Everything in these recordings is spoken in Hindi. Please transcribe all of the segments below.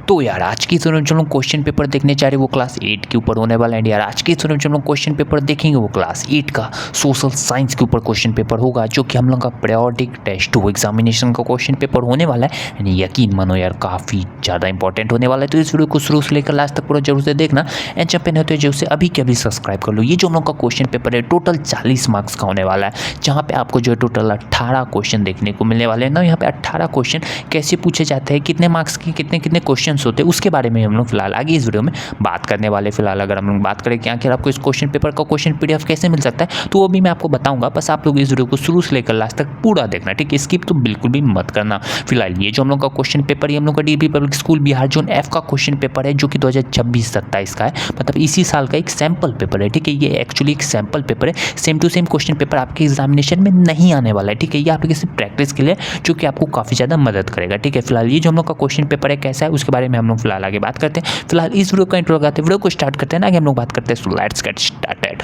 तो यार आज की इस वीडियो में जो हम लोग क्वेश्चन पेपर देखने जा रहे हैं वो क्लास 8 के ऊपर होने वाला है। यार आज की इस वीडियो में जो हम लोग क्वेश्चन पेपर देखेंगे वो क्लास 8 का सोशल साइंस के ऊपर क्वेश्चन पेपर होगा, जो कि हम लोग का पीरियोडिक टेस्ट 2 एग्जामिनेशन का क्वेश्चन पेपर होने वाला है। यानी यकीन मानो यार काफ़ी ज़्यादा इंपॉर्टेंट होने वाला है। तो इस वीडियो को शुरू से लेकर लास्ट तक पूरा जरूर से देखना। एंड चैंपियन होते हैं जो उसे अभी के अभी सब्सक्राइब कर लो। ये जो हम लोग का क्वेश्चन पेपर है टोटल 40 मार्क्स का होने वाला है, जहाँ पे आपको जो है टोटल 18 क्वेश्चन देखने को मिलने वाले हैं ना। यहाँ पे 18 क्वेश्चन कैसे पूछे जाते हैं, कितने मार्क्स के कितने कितने क्वेश्चन होते हैं, उसके बारे में हम लोग फिलहाल आगे इस वीडियो में बात करने वाले। फिलहाल अगर हम लोग बात करें कि आखिर आपको इस क्वेश्चन पेपर का क्वेश्चन पीडीएफ कैसे मिल सकता है, तो वो भी मैं आपको बताऊंगा। बस आप लोग इस वीडियो को शुरू से लेकर लास्ट तक पूरा देखना, ठीक है। स्किप तो बिल्कुल भी मत करना। फिलहाल ये जो हम लोग का क्वेश्चन पेपर है हम लोग का DAV public school Bihar zone F का क्वेश्चन पेपर है, जो कि 2026-27 का है, मतलब इसी साल का एक सैंपल पेपर है, ठीक है। ये एक्चुअली एक सैंपल पेपर है, same to same question paper आपके एग्जामिनेशन में नहीं आने वाला है, ठीक है। ये आपके सिर्फ प्रैक्टिस के लिए, जो कि आपको काफ़ी ज़्यादा मदद करेगा, ठीक है। फिलहाल ये जो हम लोग का क्वेश्चन पेपर है कैसा है उसके बारे में हम लोग फिलहाल आगे बात करते हैं। फिलहाल इस वीडियो का इंट्रो लगाते हैं, वीडियो को स्टार्ट करते हैं ना, आगे हम लोग बात करते हैं। So let's get started.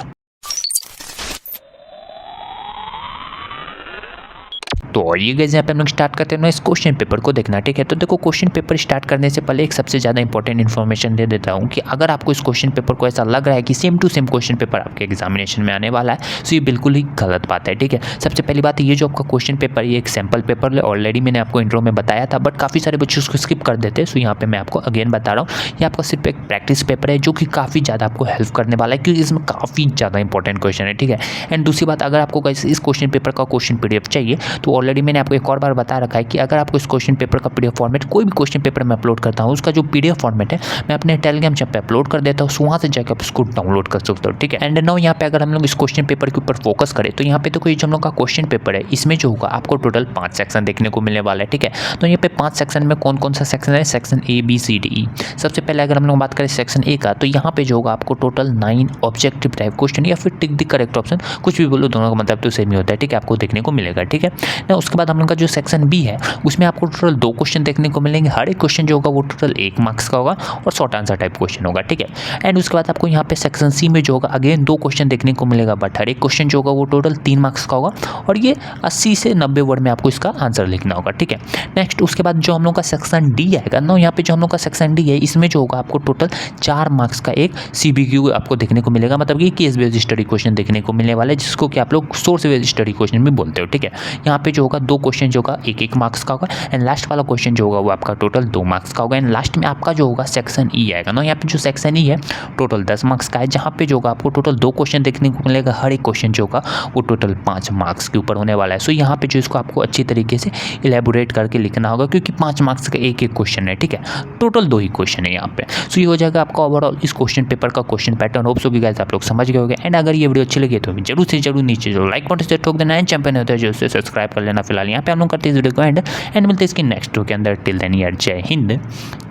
तो ये गाइस यहाँ पे हम लोग स्टार्ट करते हैं ना इस क्वेश्चन पेपर को देखना, ठीक है। तो देखो क्वेश्चन पेपर स्टार्ट करने से पहले एक सबसे ज़्यादा इंपॉर्टेंट इन्फॉर्मेशन दे देता हूँ कि अगर आपको इस क्वेश्चन पेपर को ऐसा लग रहा है कि same to same question paper आपके एग्जामिनेशन में आने वाला है, तो ये बिल्कुल ही गलत बात है, ठीक है। सबसे पहली बात ये जो आपका क्वेश्चन पेपर ये एक सैम्पल पेपर है, ऑलरेडी मैंने आपको इंट्रो में बताया था, बट काफ़ी सारे बच्चे उसको स्किप कर देते हैं। सो यहाँ पे मैं आपको अगेन बता रहा हूँ, ये आपका सिर्फ एक प्रैक्टिस पेपर है, जो कि काफ़ी ज़्यादा आपको हेल्प करने वाला है, क्योंकि इसमें काफ़ी ज़्यादा इंपॉर्टेंट क्वेश्चन है, ठीक है। एंड दूसरी बात, अगर आपको इस क्वेश्चन पेपर का क्वेश्चन पीडीएफ चाहिए, तो ऑलरेडी मैंने आपको एक और बार बता रखा है कि अगर आपको इस क्वेश्चन पेपर का पीडीएफ फॉर्मेट, कोई भी क्वेश्चन पेपर मैं अपलोड करता हूँ उसका जो पीडीएफ फॉर्मेट है मैं अपने टेलीग्राम चैनल पे अपलोड कर देता हूँ, वहाँ से जाकर आप उसको डाउनलोड कर सकते हो, ठीक है। एंड नाउ यहाँ पे अगर हम लोग इस क्वेश्चन पेपर के ऊपर फोकस करें, तो यहाँ पे तो कोई जो हम लोग का क्वेश्चन पेपर है इसमें जो होगा आपको टोटल 5 सेक्शन देखने को मिलने वाला है, ठीक है। तो यहाँ पे 5 सेक्शन में कौन कौन सा सेक्शन है, section A B C D E. सबसे पहले अगर हम लोग बात करें सेक्शन ए का, तो यहाँ पे जो होगा आपको टोटल 9 ऑब्जेक्टिव टाइप क्वेश्चन या फिर टिक द करेक्ट ऑप्शन, कुछ भी बोलो, दोनों का मतलब तो सेम ही होता है, ठीक है, आपको देखने को मिलेगा, ठीक है ना। उसके बाद हम लोग का जो सेक्शन बी है उसमें आपको टोटल 2 क्वेश्चन देखने को मिलेंगे। हर एक क्वेश्चन जो होगा वो टोटल 1 मार्क्स का होगा और शॉर्ट आंसर टाइप क्वेश्चन होगा, ठीक है। एंड उसके बाद आपको यहाँ पे सेक्शन सी में जो होगा अगेन 2 क्वेश्चन देखने को मिलेगा, बट हर एक क्वेश्चन जो होगा वो टोटल 3 मार्क्स का होगा और ये 80 से 90 वर्ड में आपको इसका आंसर लिखना होगा, ठीक है। नेक्स्ट उसके बाद जो हम लोग का सेक्शन डी आएगा ना, यहाँ पे जो हम लोग का सेक्शन डी है इसमें जो होगा आपको टोटल 4 मार्क्स का एक सीबीक्यू आपको देखने को मिलेगा, मतलब कि केस बेस्ड स्टडी क्वेश्चन देखने को मिलने वाला है, जिसको कि आप लोग सोर्स बेस्ड स्टडी क्वेश्चन भी बोलते हो, ठीक है। यहाँ पे जो होगा 2 क्वेश्चन जो होगा 1-1 मार्क्स का होगा एंड लास्ट वाला क्वेश्चन जो होगा वो आपका टोटल 2 मार्क्स का होगा। एंड लास्ट में आपका जो होगा सेक्शन ई आएगा ना, यहाँ पे जो सेक्शन ई है टोटल 10 मार्क्स का है, जहाँ पे जो होगा आपको टोटल 2 क्वेश्चन देखने को मिलेगा, हर एक क्वेश्चन जो होगा वो टोटल 5 मार्क्स के ऊपर होने वाला है। सो यहाँ पे जो इसको आपको अच्छी तरीके से इलेबोरेट करके लिखना होगा, क्योंकि 5 मार्क्स का एक क्वेश्चन है, ठीक है, टोटल 2 ही क्वेश्चन है यहाँ पे। सो ये हो जाएगा आपका ओवरऑल इस क्वेश्चन पेपर का क्वेश्चन पैटर्न। होप सो कि गाइस आप लोग समझ गए होंगे। एंड अगर ये वीडियो अच्छी लगी तो जरूर से जरूर नीचे जो लाइक बटन से ठोक देना, एंड चैंपियन होता है जो उसे सब्सक्राइब कर लेना। फिलहाल यहाँ पे हम लोग करते हैं इस वीडियो को एंड मिलते हैं इसके नेक्स्ट वीडियो के अंदर। टिल देन यार जय हिंद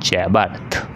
जय भारत।